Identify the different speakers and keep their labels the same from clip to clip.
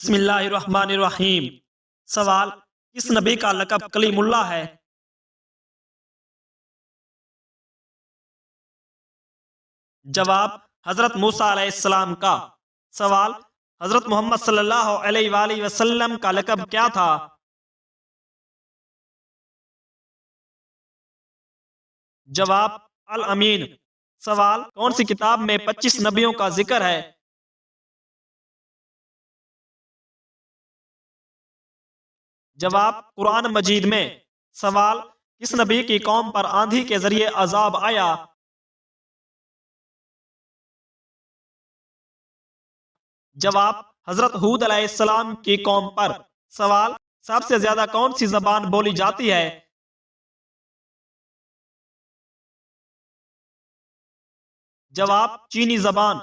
Speaker 1: بسم اللہ الرحمن الرحیم۔ سوال: کس نبی کا لقب کلیم اللہ ہے؟ جواب: حضرت موسیٰ علیہ السلام کا۔ سوال: حضرت محمد صلی اللہ علیہ وآلہ وسلم کا لقب کیا تھا؟ جواب: الامین۔ سوال: کون سی کتاب میں 25 نبیوں کا ذکر ہے؟ جواب: قرآن مجید میں۔ سوال: کس نبی کی قوم پر آندھی کے ذریعے عذاب آیا؟ جواب: حضرت ہود علیہ السلام کی قوم پر۔ سوال: سب سے زیادہ کون سی زبان بولی جاتی ہے؟ جواب: چینی زبان۔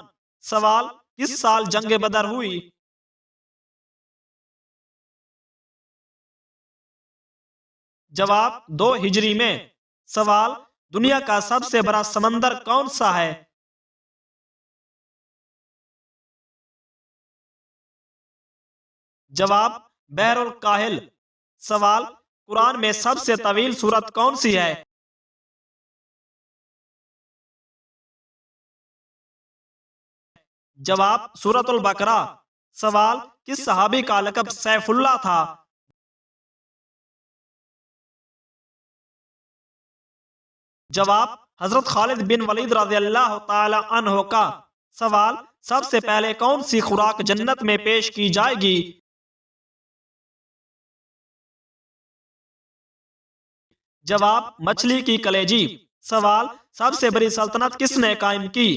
Speaker 1: سوال: کس سال جنگ بدر ہوئی؟ جواب: 2 ہجری میں۔ سوال: دنیا کا سب سے بڑا سمندر کون سا ہے؟ جواب: بحر الکاہل۔ سوال: قرآن میں سب سے طویل سورت کون سی ہے؟ جواب: سورۃ البقرہ۔ سوال: کس صحابی کا لقب سیف اللہ تھا؟ جواب: حضرت خالد بن ولید رضی اللہ تعالی عنہ کا۔ سوال: سب سے پہلے کون سی خوراک جنت میں پیش کی جائے گی؟ جواب: مچھلی کی کلیجی۔ سوال: سب سے بڑی سلطنت کس نے قائم کی؟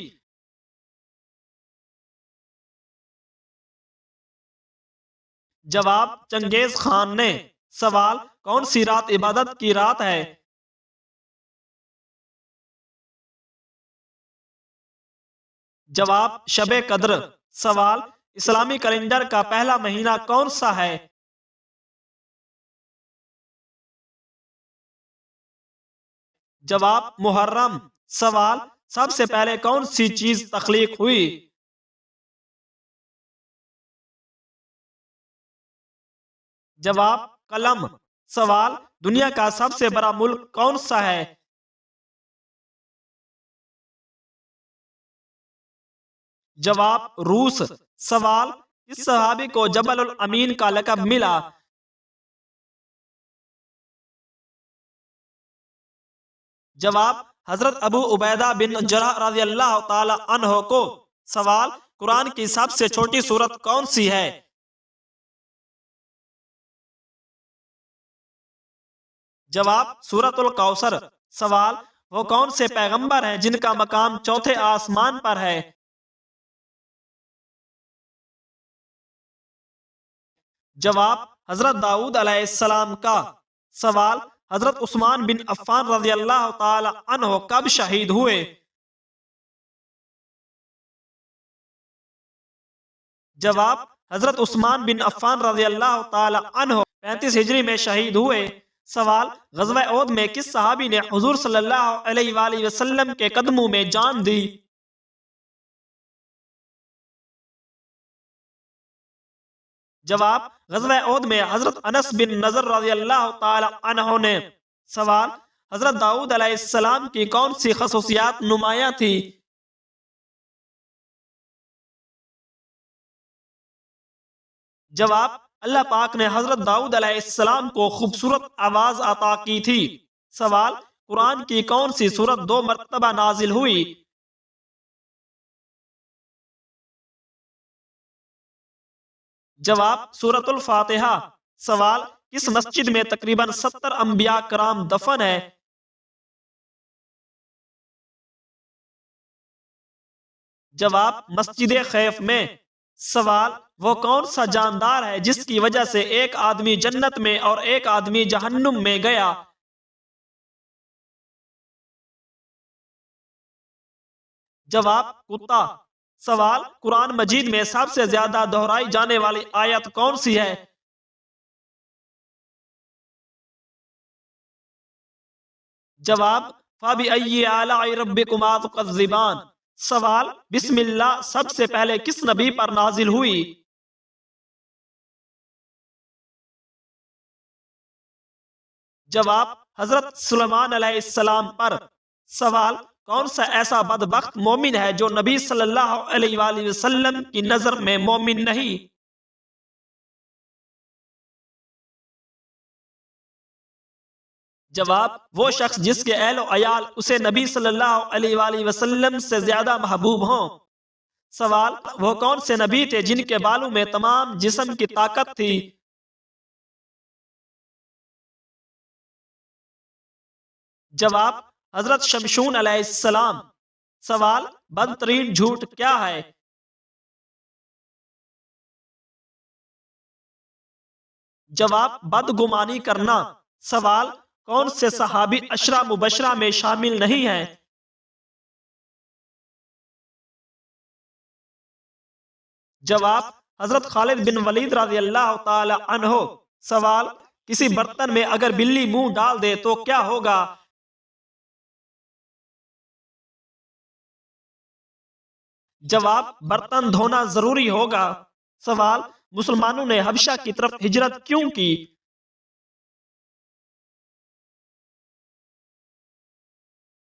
Speaker 1: جواب: چنگیز خان نے۔ سوال: کون سی رات عبادت کی رات ہے؟ جواب: شب قدر۔ سوال: اسلامی کیلنڈر کا پہلا مہینہ کون سا ہے؟ جواب: محرم۔ سوال: سب سے پہلے کون سی چیز تخلیق ہوئی؟ جواب: قلم۔ سوال: دنیا کا سب سے بڑا ملک کون سا ہے؟ جواب: روس۔ سوال: کس صحابی کو جبل الامین کا لقب ملا؟ جواب: حضرت ابو عبیدہ بن جراح رضی اللہ تعالی عنہ کو۔ سوال: قرآن کی سب سے چھوٹی سورت کون سی ہے؟ جواب: سورۃ الکوثر۔ سوال: وہ کون سے پیغمبر ہیں جن کا مقام چوتھے آسمان پر ہے؟ جواب: حضرت داؤد علیہ السلام کا۔ سوال: حضرت عثمان بن عفان رضی اللہ تعالی عنہ کب شہید ہوئے؟ جواب: حضرت عثمان بن عفان رضی اللہ تعالی عنہ 35 ہجری میں شہید ہوئے۔ سوال: غزوہ احد میں کس صحابی نے حضور صلی اللہ علیہ وآلہ وسلم کے قدموں میں جان دی؟ جواب: غزوہ احد میں حضرت انس بن نضر رضی اللہ تعالی عنہ نے۔ سوال: حضرت داؤد علیہ السلام کی کون سی خصوصیات نمایاں تھی؟ جواب: اللہ پاک نے حضرت داؤد علیہ السلام کو خوبصورت آواز عطا کی تھی۔ سوال: قرآن کی کون سی سورت 2 مرتبہ نازل ہوئی؟ جواب: سورۃ الفاتحہ۔ سوال: کس مسجد میں تقریباً 70 انبیاء کرام دفن ہے؟ جواب: مسجد خیف میں۔ سوال: وہ کون سا جاندار ہے جس کی وجہ سے ایک آدمی جنت میں اور ایک آدمی جہنم میں گیا؟ جواب: کتا۔ سوال: قرآن مجید میں سب سے زیادہ دہرائی جانے والی آیت کون سی ہے؟ جواب: فَبِأَيِّ آلَاءِ رَبِّكُمَا تُكَذِّبَانِ۔ سوال: بسم اللہ سب سے پہلے کس نبی پر نازل ہوئی؟ جواب حضرت سلیمان علیہ السلام پر۔ سوال کون سا ایسا بدبخت مومن ہے جو نبی صلی اللہ علیہ وآلہ وسلم کی نظر میں مومن نہیں؟ جواب وہ شخص جس کے اہل و عیال اسے نبی صلی اللہ علیہ وآلہ وسلم سے زیادہ محبوب ہوں۔ سوال وہ کون سے نبی تھے جن کے بالوں میں تمام جسم کی طاقت تھی؟ جواب حضرت شمشون علیہ السلام۔ سوال بدترین جھوٹ کیا ہے؟ جواب بدگمانی کرنا۔ سوال کون سے صحابی عشرہ مبشرہ میں شامل نہیں ہیں؟ جواب حضرت خالد بن ولید رضی اللہ تعالی عنہ۔ سوال کسی برتن میں اگر بلی منہ ڈال دے تو کیا ہوگا؟ جواب برتن دھونا ضروری ہوگا۔ سوال مسلمانوں نے حبشہ کی طرف ہجرت کیوں کی؟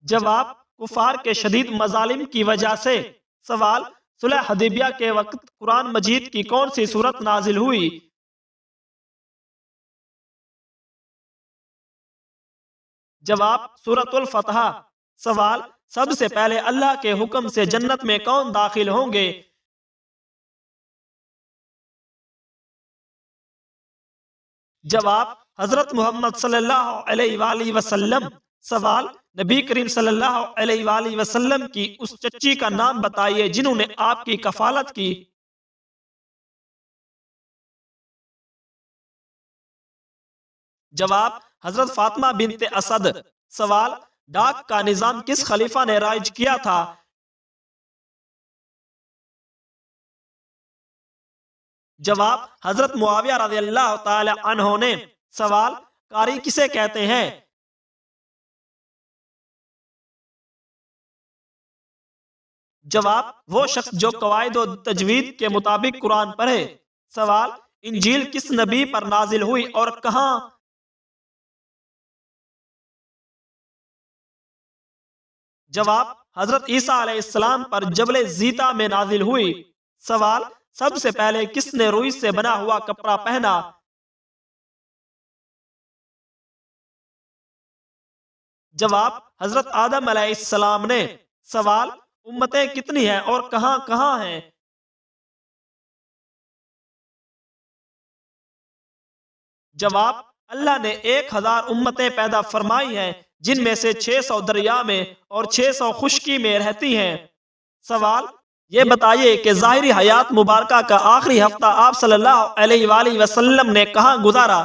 Speaker 1: جواب کفار کے شدید مظالم کی وجہ سے۔ سوال صلح حدیبیہ کے وقت قرآن مجید کی کون سی سورت نازل ہوئی؟ جواب سورۃ الفتح۔ سوال سب سے پہلے اللہ کے حکم سے جنت میں کون داخل ہوں گے؟ جواب حضرت محمد صلی اللہ علیہ وآلہ وسلم۔ سوال نبی کریم صلی اللہ علیہ وآلہ وسلم کی اس چچی کا نام بتائیے جنہوں نے آپ کی کفالت کی۔ جواب حضرت فاطمہ بنت اسد۔ سوال ڈاک کا نظام کس خلیفہ نے رائج کیا تھا؟ جواب حضرت معاویہ رضی اللہ تعالی عنہ نے۔ سوال قاری کسے کہتے ہیں؟ جواب وہ شخص جو قواعد و تجوید کے مطابق قرآن پڑھے۔ سوال انجیل کس نبی پر نازل ہوئی اور کہاں؟ جواب حضرت عیسیٰ علیہ السلام پر جبل زیتا میں نازل ہوئی۔ سوال سب سے پہلے کس نے روئی سے بنا ہوا کپڑا پہنا؟ جواب حضرت آدم علیہ السلام نے۔ سوال امتیں کتنی ہیں اور کہاں کہاں ہیں؟ جواب اللہ نے 1000 امتیں پیدا فرمائی ہیں جن میں سے 600 دریا میں اور 600 خشکی میں رہتی ہیں۔ سوال یہ بتائیے کہ ظاہری حیات مبارکہ کا آخری ہفتہ آپ صلی اللہ علیہ وآلہ وسلم نے کہاں گزارا؟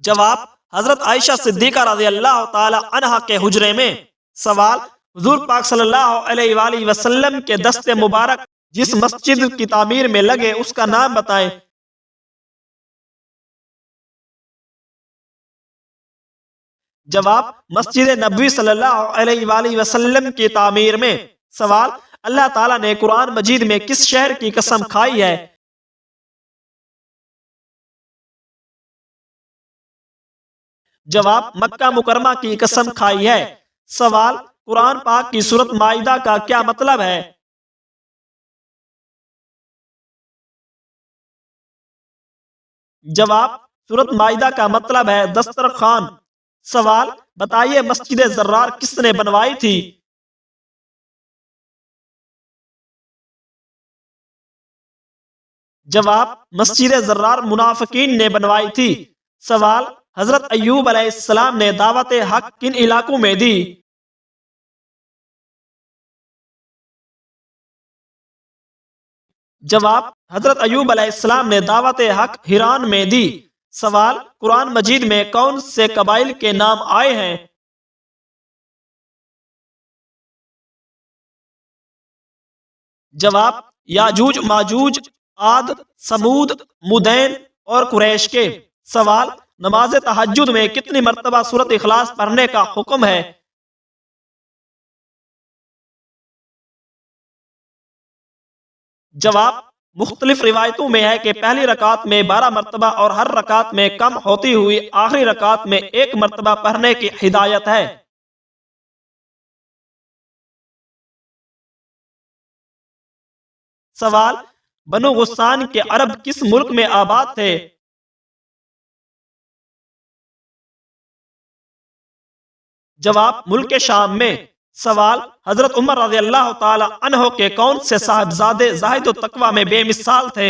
Speaker 1: جواب حضرت عائشہ صدیقہ رضی اللہ تعالی عنہا کے حجرے میں۔ سوال حضور پاک صلی اللہ علیہ وآلہ وسلم کے دست مبارک جس مسجد کی تعمیر میں لگے اس کا نام بتائیں۔ جواب مسجد نبوی صلی اللہ علیہ وآلہ وسلم کی تعمیر میں۔ سوال اللہ تعالیٰ نے قرآن مجید میں کس شہر کی قسم کھائی ہے؟ جواب مکہ مکرمہ کی قسم کھائی ہے۔ سوال قرآن پاک کی سورۃ مائدہ کا کیا مطلب ہے؟ جواب سورۃ مائدہ کا مطلب ہے دسترخوان۔ سوال بتائیے مسجد زرار کس نے بنوائی تھی؟ جواب مسجد زرار منافقین نے بنوائی تھی۔ سوال حضرت ایوب علیہ السلام نے دعوت حق کن علاقوں میں دی؟ جواب حضرت ایوب علیہ السلام نے دعوت حق ہیران میں دی۔ سوال قرآن مجید میں کون سے قبائل کے نام آئے ہیں؟ جواب یاجوج ماجوج، عاد، سمود، مدین اور قریش کے۔ سوال نماز تہجد میں کتنی مرتبہ سورۃ اخلاص پڑھنے کا حکم ہے؟ جواب مختلف روایتوں میں ہے کہ پہلی رکعت میں 12 مرتبہ اور ہر رکعت میں کم ہوتی ہوئی آخری رکعت میں 1 مرتبہ پڑھنے کی ہدایت ہے۔ سوال: بنو غسان کے عرب کس ملک میں آباد تھے؟ جواب: ملک شام میں۔ سوال: حضرت عمر رضی اللہ تعالی عنہ کے کون سے صاحبزادے زاہد و تقوی میں بے مثال تھے؟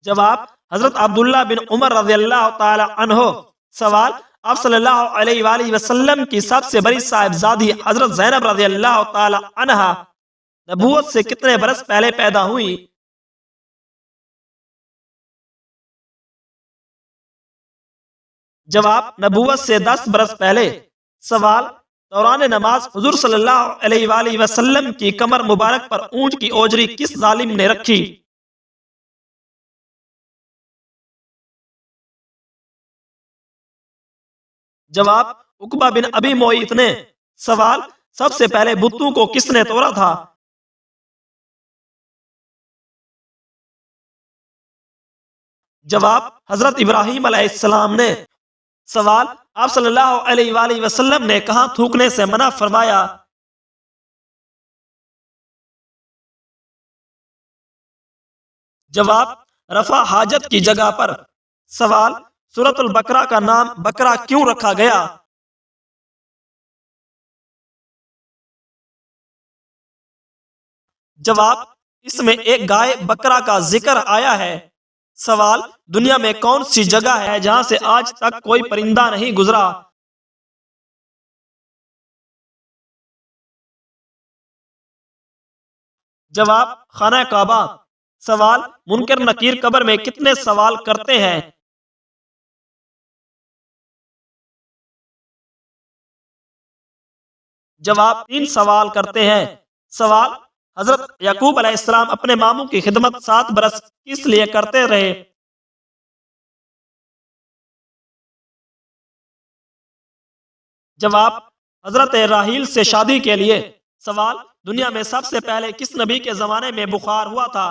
Speaker 1: جواب: حضرت عبداللہ بن عمر رضی اللہ تعالی عنہ۔ سوال: آپ صلی اللہ علیہ وآلہ وسلم کی سب سے بڑی صاحبزادی حضرت زینب رضی اللہ تعالی عنہا نبوت سے کتنے برس پہلے پیدا ہوئی؟ جواب: نبوت سے 10 برس پہلے۔ سوال: دوران نماز حضور صلی اللہ علیہ وآلہ وسلم کی کمر مبارک پر اونٹ کی اوجری کس ظالم نے رکھی؟ جواب: عقبہ بن ابی معیط نے۔ سوال: سب سے پہلے بتوں کو کس نے توڑا تھا؟ جواب: حضرت ابراہیم علیہ السلام نے۔ سوال: آپ صلی اللہ علیہ وآلہ وسلم نے کہاں تھوکنے سے منع فرمایا؟ جواب: رفع حاجت کی جگہ پر۔ سوال: سورۃ البقرہ کا نام بقرہ کیوں رکھا گیا؟ جواب: اس میں ایک گائے بقرہ کا ذکر آیا ہے۔ سوال: دنیا میں کون سی جگہ ہے جہاں سے آج تک کوئی پرندہ نہیں گزرا؟ جواب: خانہ کعبہ۔ سوال: منکر نکیر قبر میں کتنے سوال کرتے ہیں؟ جواب: 3 سوال کرتے ہیں۔ سوال: حضرت یعقوب علیہ السلام اپنے ماموں کی خدمت 7 برس کس لیے کرتے رہے؟ جواب: حضرت راحیل سے شادی کے لیے۔ سوال: دنیا میں سب سے پہلے کس نبی کے زمانے میں بخار ہوا تھا؟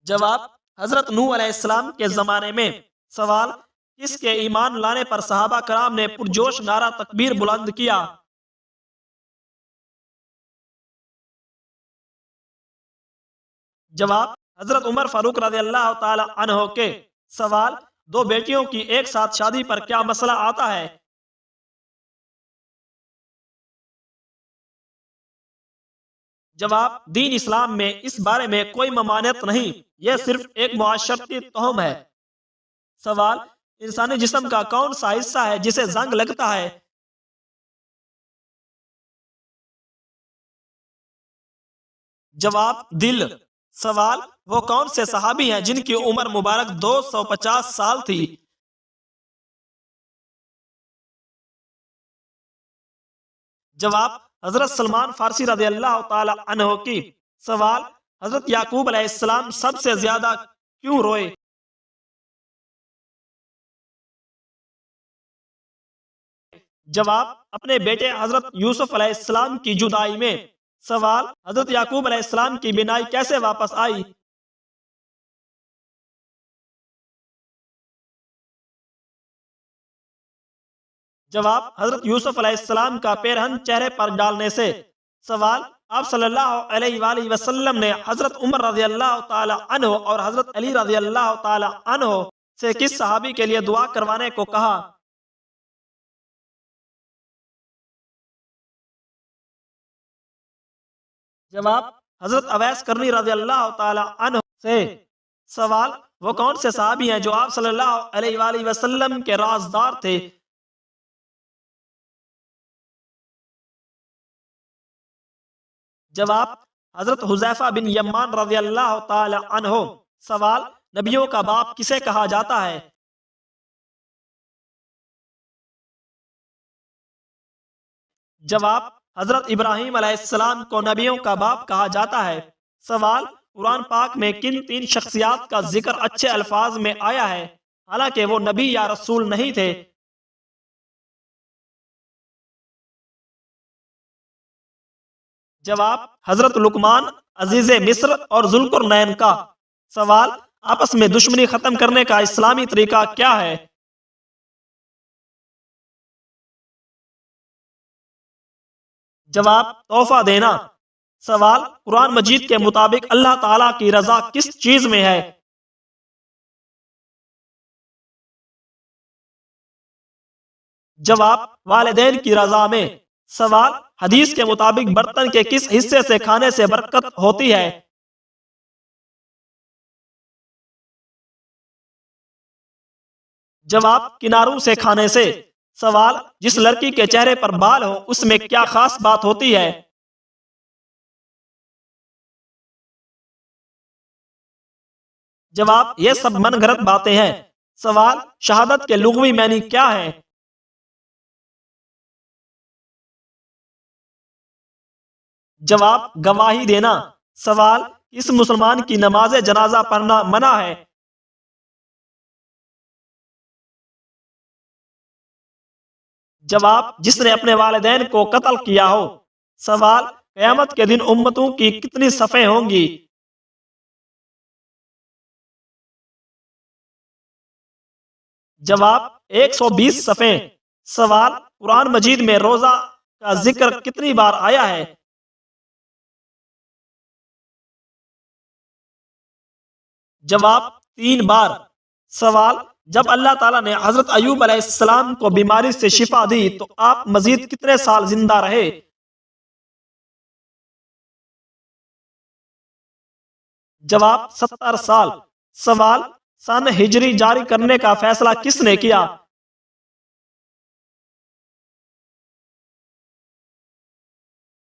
Speaker 1: جواب: حضرت نوح علیہ السلام کے زمانے میں۔ سوال: کس کے ایمان لانے پر صحابہ کرام نے پرجوش نعرہ تکبیر بلند کیا؟ جواب: حضرت عمر فاروق رضی اللہ تعالی عنہ کے۔ سوال: 2 بیٹیوں کی ایک ساتھ شادی پر کیا مسئلہ آتا ہے؟ جواب: دین اسلام میں اس بارے میں کوئی ممانعت نہیں، یہ صرف ایک معاشرتی توہم ہے۔ سوال: انسانی جسم کا کون سا حصہ ہے جسے زنگ لگتا ہے؟ جواب: دل۔ سوال: وہ کون سے صحابی ہیں جن کی عمر مبارک 250 سال تھی؟ جواب: حضرت سلمان فارسی رضی اللہ تعالی عنہ کی۔ سوال: حضرت یعقوب علیہ السلام سب سے زیادہ کیوں روئے؟ جواب: اپنے بیٹے حضرت یوسف علیہ السلام کی جدائی میں۔ سوال: حضرت یعقوب علیہ السلام کی بینائی کیسے واپس آئی؟ جواب: حضرت یوسف علیہ السلام کا پیرہن چہرے پر ڈالنے سے۔ سوال: آپ صلی اللہ علیہ وآلہ وسلم نے حضرت عمر رضی اللہ تعالی عنہ اور حضرت علی رضی اللہ تعالی عنہ سے کس صحابی کے لیے دعا کروانے کو کہا؟ جواب: حضرت اویس کرنی رضی اللہ تعالی عنہ سے۔ سوال: وہ کون سے صحابی ہیں جو آپ صلی اللہ علیہ وآلہ وسلم کے رازدار تھے؟ جواب: حضرت حذیفہ بن یمان رضی اللہ تعالی عنہ۔ سوال: نبیوں کا باپ کسے کہا جاتا ہے؟ جواب: حضرت ابراہیم علیہ السلام کو نبیوں کا باپ کہا جاتا ہے۔ سوال: قرآن پاک میں کن 3 شخصیات کا ذکر اچھے الفاظ میں آیا ہے حالانکہ وہ نبی یا رسول نہیں تھے؟ جواب حضرت لقمان عزیز مصر اور ذوالقرنین کا۔ سوال آپس میں دشمنی ختم کرنے کا اسلامی طریقہ کیا ہے؟ جواب تحفہ دینا۔ سوال قرآن مجید کے مطابق اللہ تعالیٰ کی رضا کس چیز میں ہے؟ جواب والدین کی رضا میں۔ سوال حدیث کے مطابق برتن کے کس حصے سے کھانے سے برکت ہوتی ہے؟ جواب کناروں سے کھانے سے۔ سوال جس لڑکی کے چہرے پر بال ہو اس میں کیا خاص بات ہوتی ہے؟ جواب یہ سب من گھڑت باتیں ہیں۔ سوال شہادت کے لغوی معنی کیا ہے؟ جواب گواہی دینا۔ سوال اس مسلمان کی نماز جنازہ پڑھنا منع ہے؟ جواب جس نے اپنے والدین کو قتل کیا ہو۔ سوال قیامت کے دن امتوں کی کتنی صفیں ہوں گی؟ جواب 120 صفیں۔ سوال قرآن مجید میں روزہ کا ذکر کتنی بار آیا ہے؟ جواب 3 بار۔ سوال جب اللہ تعالیٰ نے حضرت ایوب علیہ السلام کو بیماری سے شفا دی تو آپ مزید کتنے سال زندہ رہے؟ جواب 70 سال۔ سوال سن ہجری جاری کرنے کا فیصلہ کس نے کیا؟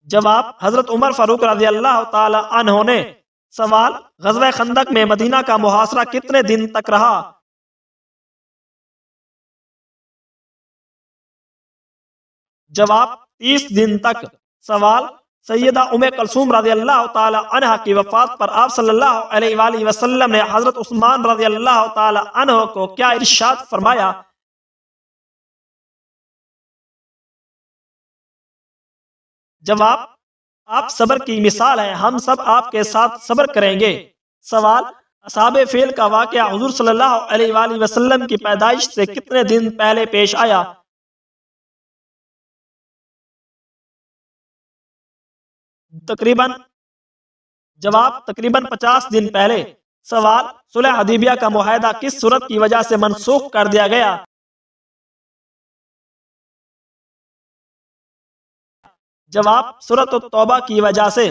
Speaker 1: جواب حضرت عمر فاروق رضی اللہ تعالی عنہ نے۔ سوال غزوہ خندق میں مدینہ کا محاصرہ کتنے دن تک رہا؟ جواب 30 دن تک۔ سوال سیدہ ام کلثوم رضی اللہ تعالی عنہ کی وفات پر آپ صلی اللہ علیہ وآلہ وسلم نے حضرت عثمان رضی اللہ تعالی عنہ کو کیا ارشاد فرمایا؟ جواب آپ صبر کی مثال ہیں، ہم سب آپ کے ساتھ صبر کریں گے۔ سوال اصحاب فیل کا واقعہ حضور صلی اللہ علیہ وآلہ وسلم کی پیدائش سے کتنے دن پہلے پیش آیا؟ تقریباً۔ جواب تقریباً 50 دن پہلے۔ سوال صلح حدیبیہ کا معاہدہ کس صورت کی وجہ سے منسوخ کر دیا گیا؟ جواب سورۃ التوبہ کی وجہ سے۔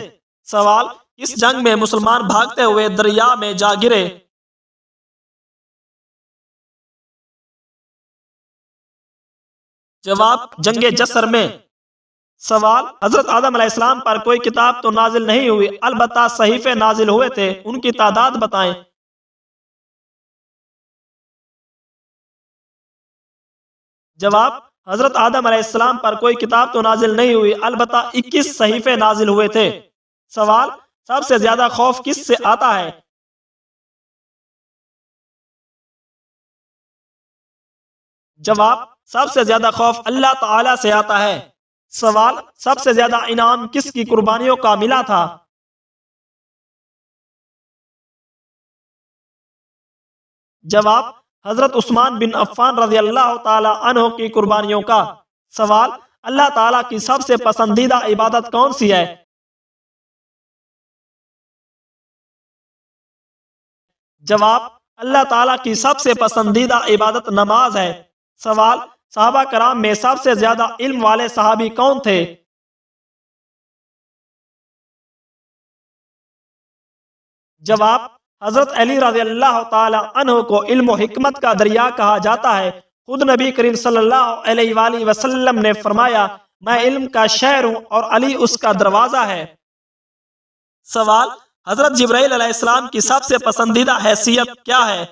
Speaker 1: سوال اس جنگ میں مسلمان بھاگتے ہوئے دریا میں جا گرے؟ جواب جنگ جسر میں۔ سوال حضرت آدم علیہ السلام پر کوئی کتاب تو نازل نہیں ہوئی، البتہ صحیفے نازل ہوئے تھے، ان کی تعداد بتائیں۔ جواب حضرت آدم علیہ السلام پر کوئی کتاب تو نازل نہیں ہوئی، البتہ 21 صحیفے نازل ہوئے تھے۔ سوال سب سے زیادہ خوف کس سے آتا ہے؟ جواب سب سے زیادہ خوف اللہ تعالی سے آتا ہے۔ سوال سب سے زیادہ انعام کس کی قربانیوں کا ملا تھا؟ جواب حضرت عثمان بن عفان رضی اللہ تعالی عنہ کی قربانیوں کا۔ سوال اللہ تعالیٰ کی سب سے پسندیدہ عبادت کون سی ہے؟ جواب اللہ تعالیٰ کی سب سے پسندیدہ عبادت نماز ہے۔ سوال صحابہ کرام میں سب سے زیادہ علم والے صحابی کون تھے؟ جواب حضرت علی رضی اللہ تعالی عنہ کو علم و حکمت کا دریا کہا جاتا ہے۔ خود نبی کریم صلی اللہ علیہ وآلہ وسلم نے فرمایا میں علم کا شہر ہوں اور علی اس کا دروازہ ہے۔ سوال حضرت جبرائیل علیہ السلام کی سب سے پسندیدہ حیثیت کیا ہے؟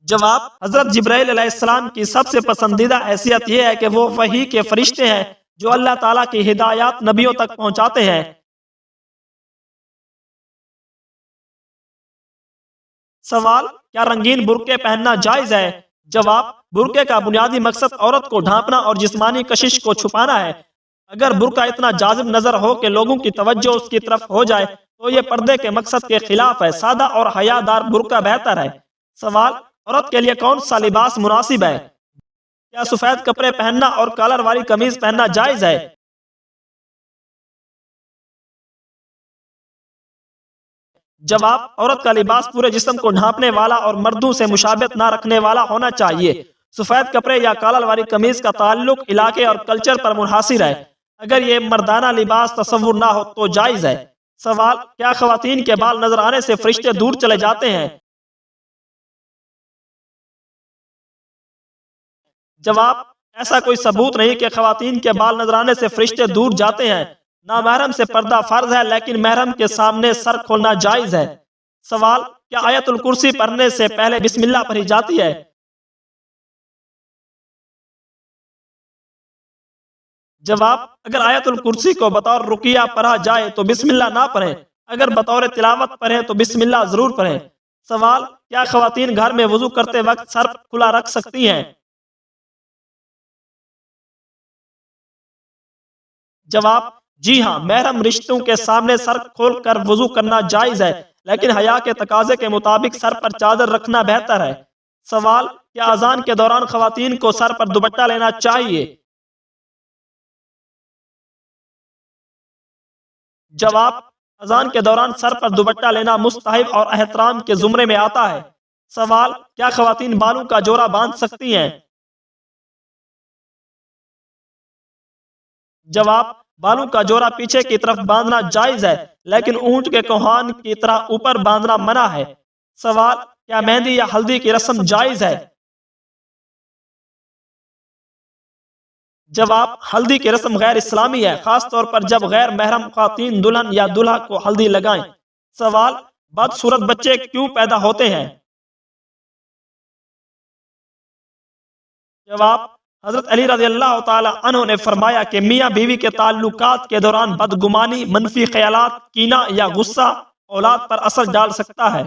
Speaker 1: جواب حضرت جبرائیل علیہ السلام کی سب سے پسندیدہ حیثیت یہ ہے کہ وہ وحی کے فرشتے ہیں جو اللہ تعالیٰ کی ہدایات نبیوں تک پہنچاتے ہیں۔ سوال کیا رنگین برقعے پہننا جائز ہے؟ جواب برقعے کا بنیادی مقصد عورت کو ڈھانپنا اور جسمانی کشش کو چھپانا ہے۔ اگر برقع اتنا جاذب نظر ہو کہ لوگوں کی توجہ اس کی طرف ہو جائے تو یہ پردے کے مقصد کے خلاف ہے۔ سادہ اور حیا دار برقع بہتر ہے۔ سوال: عورت کے لیے کون سا لباس مناسب ہے؟ کیا سفید کپڑے پہننا اور کالر والی قمیض پہننا جائز ہے؟ جواب: عورت کا لباس پورے جسم کو ڈھانپنے والا اور مردوں سے مشابہت نہ رکھنے والا ہونا چاہیے۔ سفید کپڑے یا کالر والی قمیض کا تعلق علاقے اور کلچر پر منحصر ہے۔ اگر یہ مردانہ لباس تصور نہ ہو تو جائز ہے۔ سوال: کیا خواتین کے بال نظر آنے سے فرشتے دور چلے جاتے ہیں؟ جواب: ایسا کوئی ثبوت نہیں کہ خواتین کے بال نظر آنے سے فرشتے دور جاتے ہیں۔ نامحرم سے پردہ فرض ہے لیکن محرم کے سامنے سر کھولنا جائز ہے۔ سوال: کیا آیت الکرسی پڑھنے سے پہلے بسم اللہ پڑھی جاتی ہے؟ جواب: اگر آیت الکرسی کو بطور رقیہ پڑھا جائے تو بسم اللہ نہ پڑھیں، اگر بطور تلاوت پڑھیں تو بسم اللہ ضرور پڑھیں۔ سوال: کیا خواتین گھر میں وضو کرتے وقت سر کھلا رکھ سکتی ہیں؟ جواب: جی ہاں، محرم رشتوں کے سامنے سر کھول کر وضو کرنا جائز ہے لیکن حیا کے تقاضے کے مطابق سر پر چادر رکھنا بہتر ہے۔ سوال: کیا اذان کے دوران خواتین کو سر پر دوپٹہ لینا چاہیے؟ جواب: اذان کے دوران سر پر دوپٹہ لینا مستحب اور احترام کے زمرے میں آتا ہے۔ سوال: کیا خواتین بالوں کا جوڑا باندھ سکتی ہیں؟ جواب: بالوں کا جوڑا پیچھے کی طرف باندھنا جائز ہے لیکن اونٹ کے کوہان کی طرح اوپر باندھنا منع ہے۔ سوال: کیا مہندی یا ہلدی کی رسم جائز ہے؟ جواب: ہلدی کی رسم غیر اسلامی ہے، خاص طور پر جب غیر محرم خواتین دلہن یا دولہا کو ہلدی لگائیں۔ سوال: بدصورت بچے کیوں پیدا ہوتے ہیں؟ جواب: حضرت علی رضی اللہ تعالی عنہ نے فرمایا کہ میاں بیوی کے تعلقات کے دوران بدگمانی، منفی خیالات، کینہ یا غصہ اولاد پر اثر ڈال سکتا ہے۔